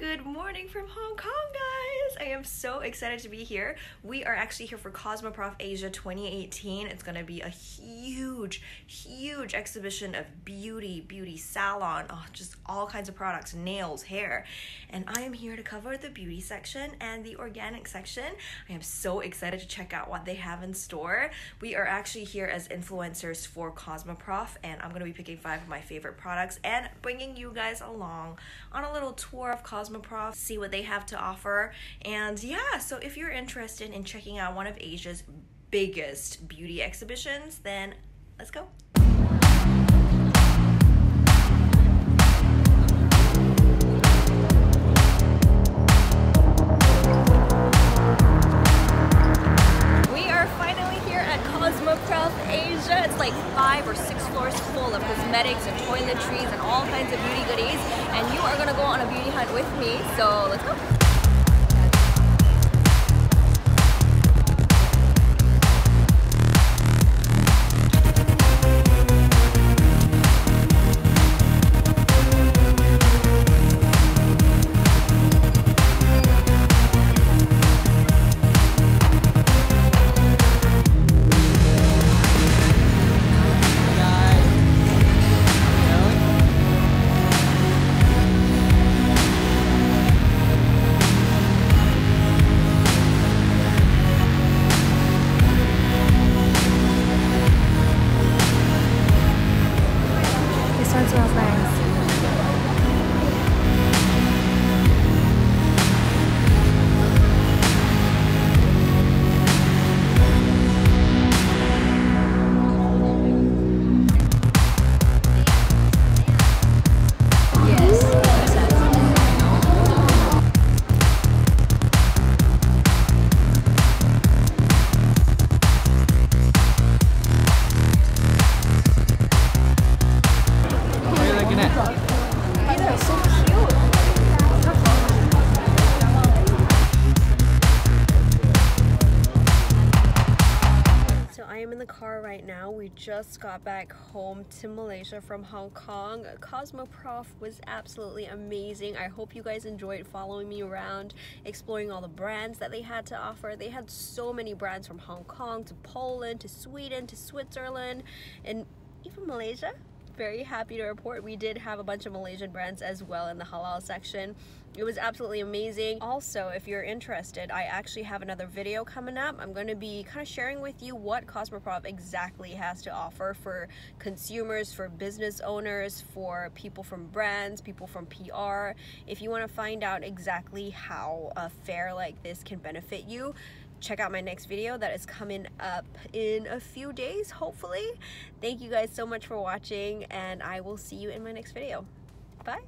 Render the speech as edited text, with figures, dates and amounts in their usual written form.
Good morning from Hong Kong, guys! I am so excited to be here. We are actually here for Cosmoprof Asia 2018. It's gonna be a huge exhibition of beauty salon, just all kinds of products, nails, hair. And I am here to cover the beauty section and the organic section. I am so excited to check out what they have in store. We are actually here as influencers for Cosmoprof, and I'm gonna be picking 5 of my favorite products and bringing you guys along on a little tour of Cosmoprof, see what they have to offer. And yeah, so if you're interested in checking out one of Asia's biggest beauty exhibitions, then let's go. We are finally here at Cosmoprof Asia. It's like 5 or 6 floors full of cosmetics and toiletries and all kinds of beauty goodies. And you are gonna go on a beauty hunt with me, so let's go. This one smells nice. I am in the car right now. We just got back home to Malaysia from Hong Kong. Cosmoprof was absolutely amazing. I hope you guys enjoyed following me around, exploring all the brands that they had to offer. They had so many brands from Hong Kong to Poland to Sweden to Switzerland and even Malaysia. Very happy to report we did have a bunch of Malaysian brands as well in the halal section. It was absolutely amazing. Also, if you're interested, I actually have another video coming up. I'm going to be kind of sharing with you what Cosmoprof exactly has to offer for consumers, for business owners, for people from brands, people from PR. If you want to find out exactly how a fair like this can benefit you, check out my next video that is coming up in a few days, hopefully. Thank you guys so much for watching, and I will see you in my next video. Bye.